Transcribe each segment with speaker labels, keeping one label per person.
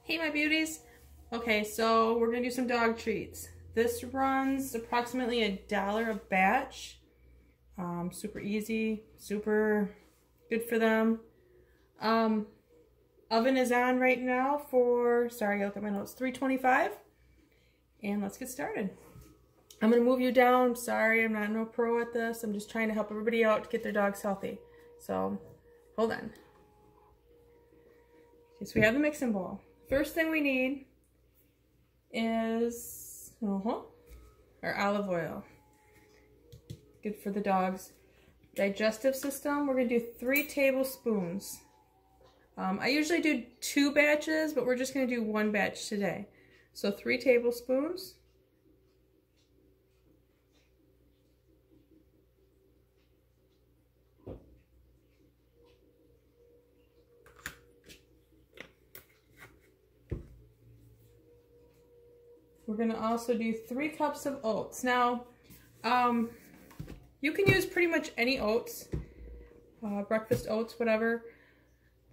Speaker 1: Hey my beauties. Okay, so we're gonna do some dog treats. This runs approximately $1 a batch. Super easy, super good for them. Oven is on right now for, sorry I look at my notes, 325. And let's get started. I'm gonna move you down. Sorry, I'm not no pro at this. I'm just trying to help everybody out to get their dogs healthy. So, hold on. Okay, so we have the mixing bowl. First thing we need is our olive oil. Good for the dog's digestive system. We're going to do 3 tablespoons. I usually do 2 batches, but we're just going to do 1 batch today. So 3 tablespoons. We're going to also do 3 cups of oats. Now, you can use pretty much any oats, breakfast oats, whatever.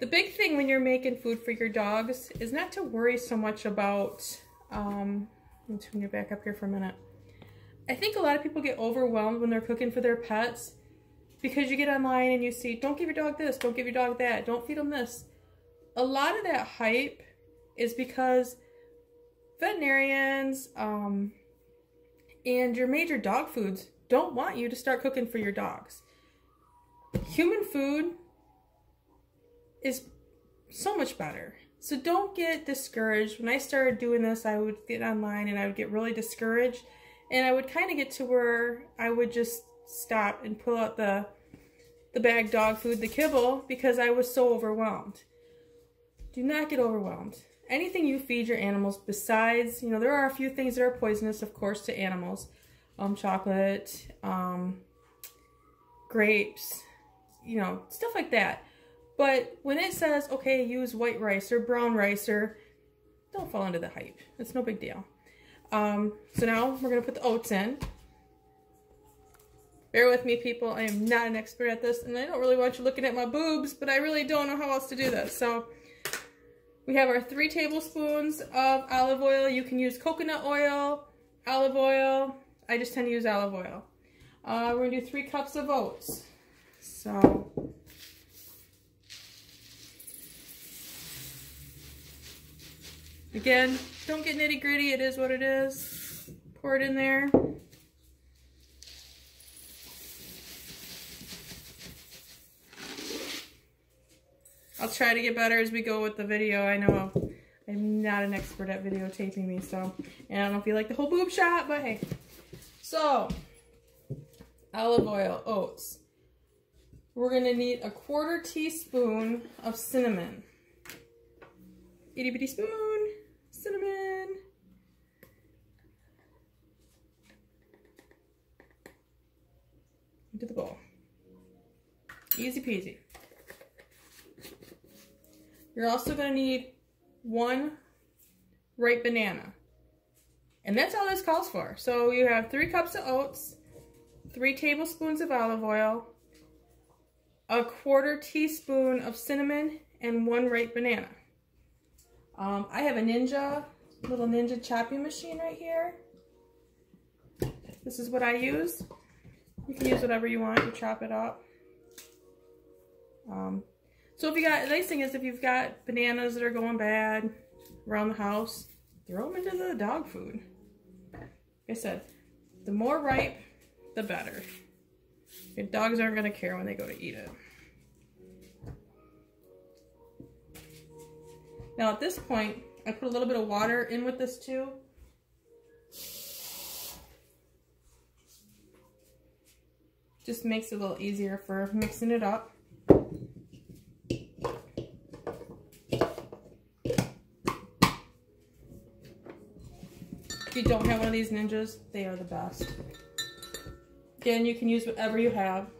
Speaker 1: The big thing when you're making food for your dogs is not to worry so much about, let me turn you back up here for a minute. I think a lot of people get overwhelmed when they're cooking for their pets because you get online and you see, don't give your dog this, don't give your dog that, don't feed them this. A lot of that hype is because veterinarians and your major dog foods don't want you to start cooking for your dogs. Human food is so much better. So don't get discouraged. When I started doing this, I would get online and I would get really discouraged. And I would kind of get to where I would just stop and pull out the bagged dog food, the kibble, because I was so overwhelmed. Do not get overwhelmed. Anything you feed your animals besides, there are a few things that are poisonous, of course, to animals. Chocolate, grapes, stuff like that. But when it says, okay, use white rice or brown rice, or don't fall into the hype. It's no big deal. So now we're going to put the oats in. Bear with me, people. I am not an expert at this, and I don't really want you looking at my boobs, but I really don't know how else to do this. So we have our 3 tablespoons of olive oil. You can use coconut oil, olive oil. I just tend to use olive oil. We're going to do 3 cups of oats. So, again, don't get nitty gritty. It is what it is. Pour it in there. I'll try to get better as we go with the video. I know I'm not an expert at videotaping me, so, and I don't know if you like the whole boob shot, but hey. So, olive oil, oats. We're going to need a 1/4 teaspoon of cinnamon. Itty bitty spoon, cinnamon. Into the bowl. Easy peasy. You're also going to need 1 ripe banana. And that's all this calls for. So you have 3 cups of oats, 3 tablespoons of olive oil, a 1/4 teaspoon of cinnamon, and 1 ripe banana. I have a little Ninja chopping machine right here. This is what I use. You can use whatever you want to chop it up. So the nice thing is if you've got bananas that are going bad around the house, throw them into the dog food. Like I said, the more ripe, the better. Your dogs aren't going to care when they go to eat it. Now at this point, I put a little bit of water in with this too. Just makes it a little easier for mixing it up. If you don't have one of these Ninjas, they are the best. Again, you can use whatever you have.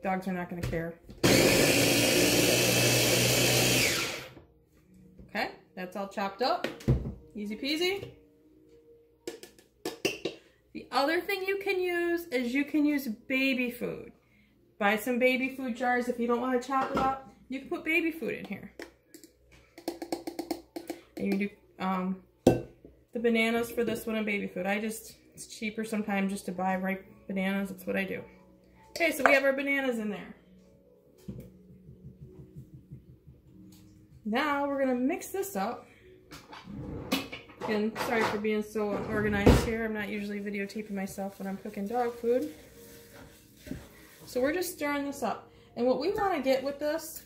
Speaker 1: Dogs are not going to care. Okay, that's all chopped up. Easy peasy. The other thing you can use is you can use baby food. Buy some baby food jars if you don't want to chop it up. You can put baby food in here. You do the bananas for this one and baby food. It's cheaper sometimes just to buy ripe bananas. That's what I do. Okay, so we have our bananas in there. Now we're gonna mix this up. Again, sorry for being so unorganized here. I'm not usually videotaping myself when I'm cooking dog food. So we're just stirring this up. And what we want to get with this,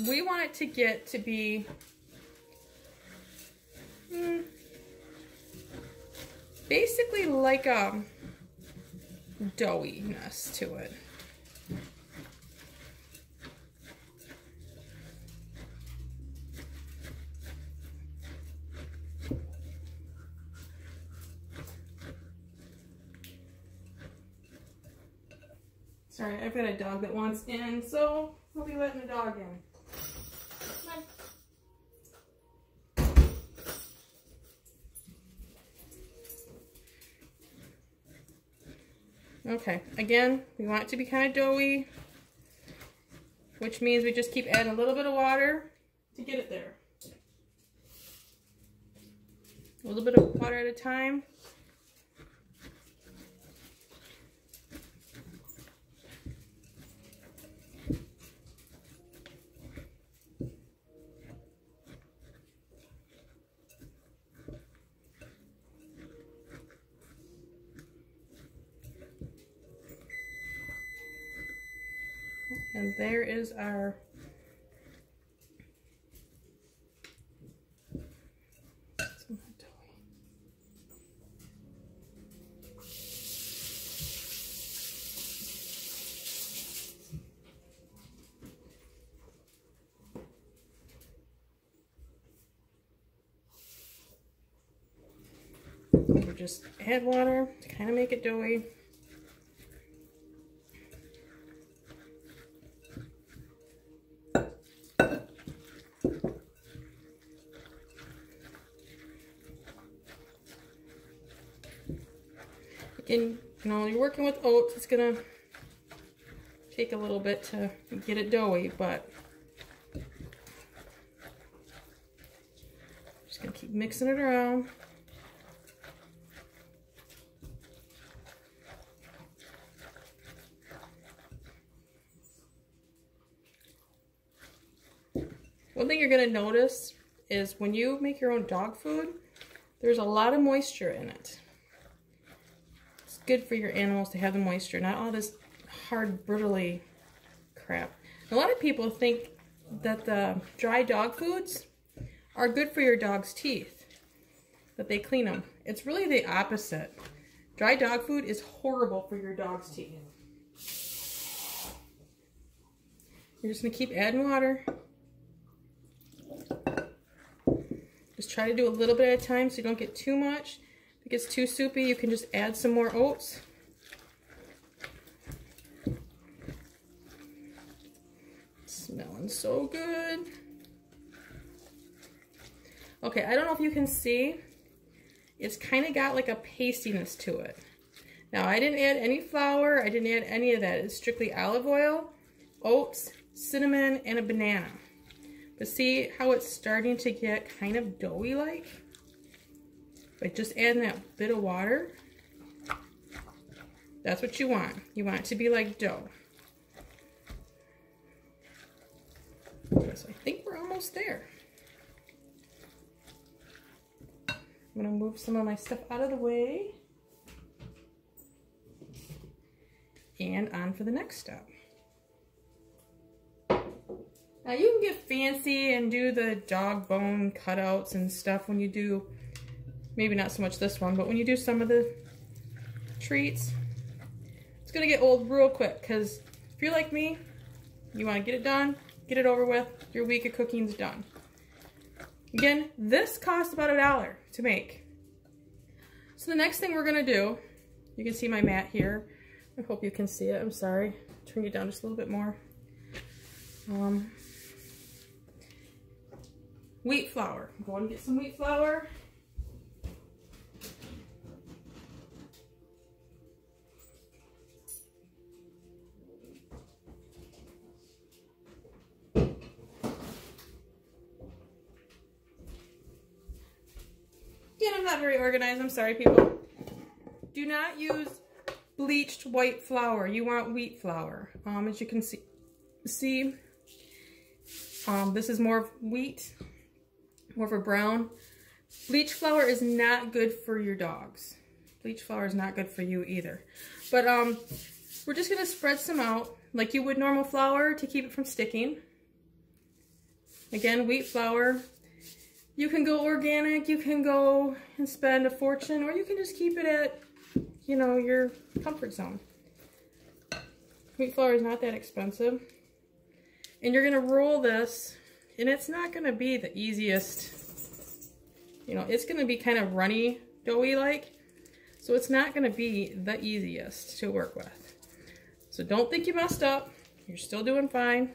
Speaker 1: we want it to get to be basically like a doughiness to it. Sorry, I've got a dog that wants in, so we'll be letting the dog in. Okay, again, we want it to be kind of doughy, which means we just keep adding a little bit of water to get it there. A little bit of water at a time. And there is our we'll just add water to kind of make it doughy. And you know, you're working with oats, it's gonna take a little bit to get it doughy, but just gonna keep mixing it around. One thing you're gonna notice is when you make your own dog food, there's a lot of moisture in it. Good for your animals to have the moisture, not all this hard, brittly crap. A lot of people think that the dry dog foods are good for your dog's teeth, that they clean them. It's really the opposite. Dry dog food is horrible for your dog's teeth. You're just gonna keep adding water. Just try to do a little bit at a time so you don't get too much. If it gets too soupy, you can just add some more oats. Smelling so good. Okay, I don't know if you can see. It's kind of got like a pastiness to it. Now, I didn't add any flour. I didn't add any of that. It's strictly olive oil, oats, cinnamon, and a banana. But see how it's starting to get kind of doughy-like? By just adding that bit of water. That's what you want. You want it to be like dough. So I think we're almost there. I'm gonna move some of my stuff out of the way. And on for the next step. Now you can get fancy and do the dog bone cutouts and stuff when you do, maybe not so much this one, but when you do some of the treats, it's gonna get old real quick, because if you're like me, you wanna get it done, get it over with, your week of cooking's done. Again, this costs about $1 to make. So the next thing we're gonna do, you can see my mat here. I hope you can see it, I'm sorry. Turn it down just a little bit more. Wheat flour. Go and get some wheat flour. not very organized. I'm sorry, people. Do not use bleached white flour. You want wheat flour. As you can see, this is more of wheat, more of a brown. Bleached flour is not good for your dogs. Bleached flour is not good for you either. But we're just gonna spread some out like you would normal flour to keep it from sticking. Again, wheat flour. You can go organic, you can go and spend a fortune, or you can just keep it at, you know, your comfort zone. Wheat flour is not that expensive. And you're gonna roll this, and it's not gonna be the easiest, you know, it's gonna be kind of runny, doughy like, so it's not gonna be the easiest to work with. So don't think you messed up, you're still doing fine.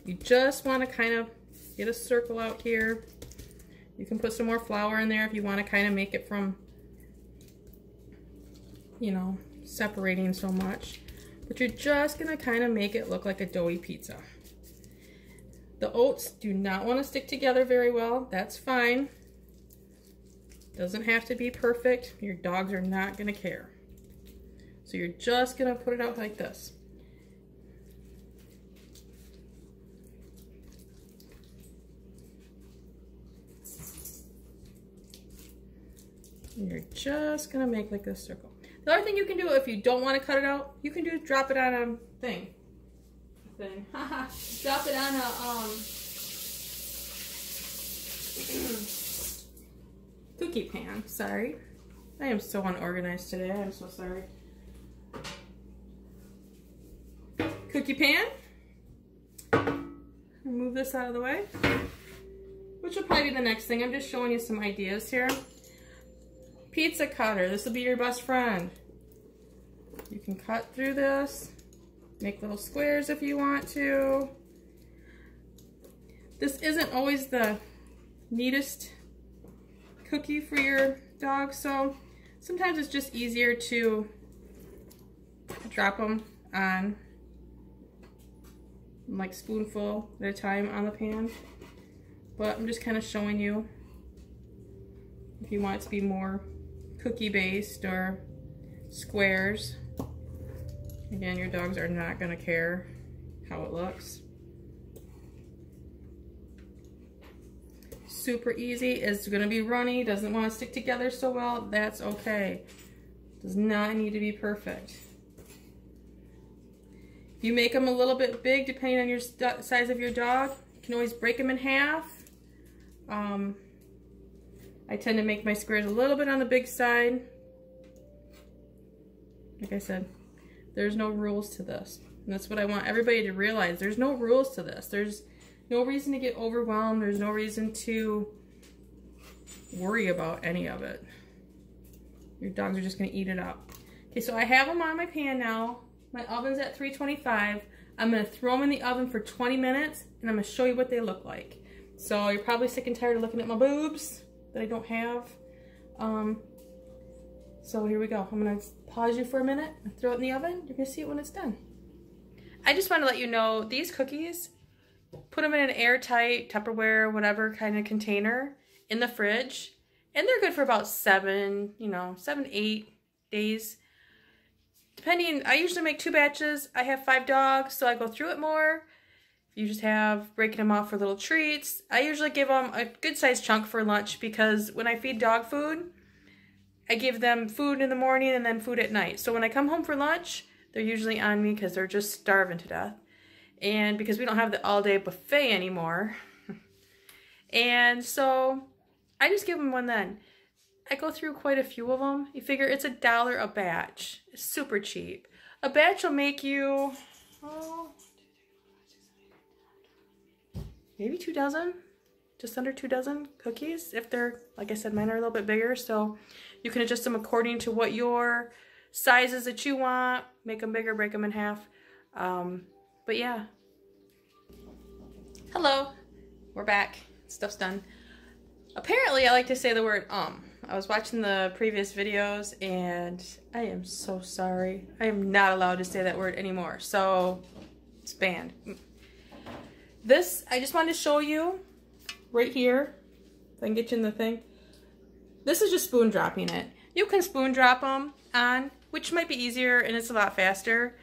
Speaker 1: You just wanna kind of get a circle out here. You can put some more flour in there if you wanna kind of make it from, you know, separating so much. But you're just gonna kind of make it look like a doughy pizza. The oats do not want to stick together very well. That's fine. Doesn't have to be perfect. Your dogs are not gonna care. So you're just gonna put it out like this. And you're just gonna make like this circle. The other thing you can do if you don't want to cut it out, you can do drop it on a thing. Drop it on a cookie pan. Sorry, I am so unorganized today. I'm so sorry. Cookie pan. Move this out of the way, which will probably be the next thing. I'm just showing you some ideas here. Pizza cutter, this will be your best friend. You can cut through this, make little squares if you want to. This isn't always the neatest cookie for your dog, so sometimes it's just easier to drop them on like spoonful at a time on the pan. But I'm just kind of showing you if you want it to be more cookie based or squares. Again, your dogs are not going to care how it looks. Super easy. It's going to be runny, doesn't want to stick together so well. That's okay. Does not need to be perfect. If you make them a little bit big, depending on your size of your dog, you can always break them in half. I tend to make my squares a little bit on the big side. Like I said, there's no rules to this. And that's what I want everybody to realize. There's no rules to this. There's no reason to get overwhelmed. There's no reason to worry about any of it. Your dogs are just gonna eat it up. Okay, so I have them on my pan now. My oven's at 325. I'm gonna throw them in the oven for 20 minutes and I'm gonna show you what they look like. So you're probably sick and tired of looking at my boobs that I don't have. So here we go. I'm gonna pause you for a minute and throw it in the oven. You're gonna see it when it's done. I just want to let you know, these cookies, put them in an airtight Tupperware, whatever kind of container in the fridge, and they're good for about 7, 8 days. Depending, I usually make 2 batches. I have 5 dogs, so I go through it more. You just have breaking them off for little treats. I usually give them a good sized chunk for lunch because when I feed dog food, I give them food in the morning and then food at night. So when I come home for lunch, they're usually on me because they're just starving to death. And because we don't have the all-day buffet anymore. And so I just give them one then. I go through quite a few of them. You figure it's $1 a batch. It's super cheap. A batch will make you, maybe 2 dozen, just under 2 dozen cookies. If they're, like I said, mine are a little bit bigger, so you can adjust them according to what your sizes that you want. Make them bigger, break them in half. But yeah. Hello, we're back. Stuff's done. Apparently, I like to say the word I was watching the previous videos and I am so sorry. I am not allowed to say that word anymore, so it's banned. This, I just wanted to show you right here. If I can get you in the thing. This is just spoon dropping it. You can spoon drop them on, which might be easier and it's a lot faster.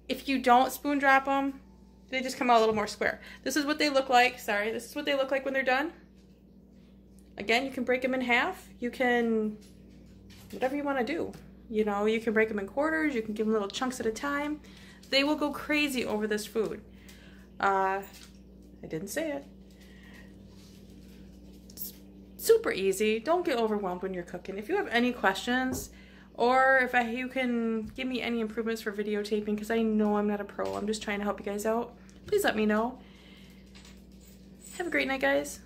Speaker 1: If you don't spoon drop them, they just come out a little more square. This is what they look like. Sorry, this is what they look like when they're done. Again, you can break them in half. You can, whatever you want to do. You know, you can break them in quarters. You can give them little chunks at a time. They will go crazy over this food. I didn't say it. It's super easy. Don't get overwhelmed when you're cooking. If you have any questions, or if you can give me any improvements for videotaping, because I know I'm not a pro. I'm just trying to help you guys out. Please let me know. Have a great night, guys.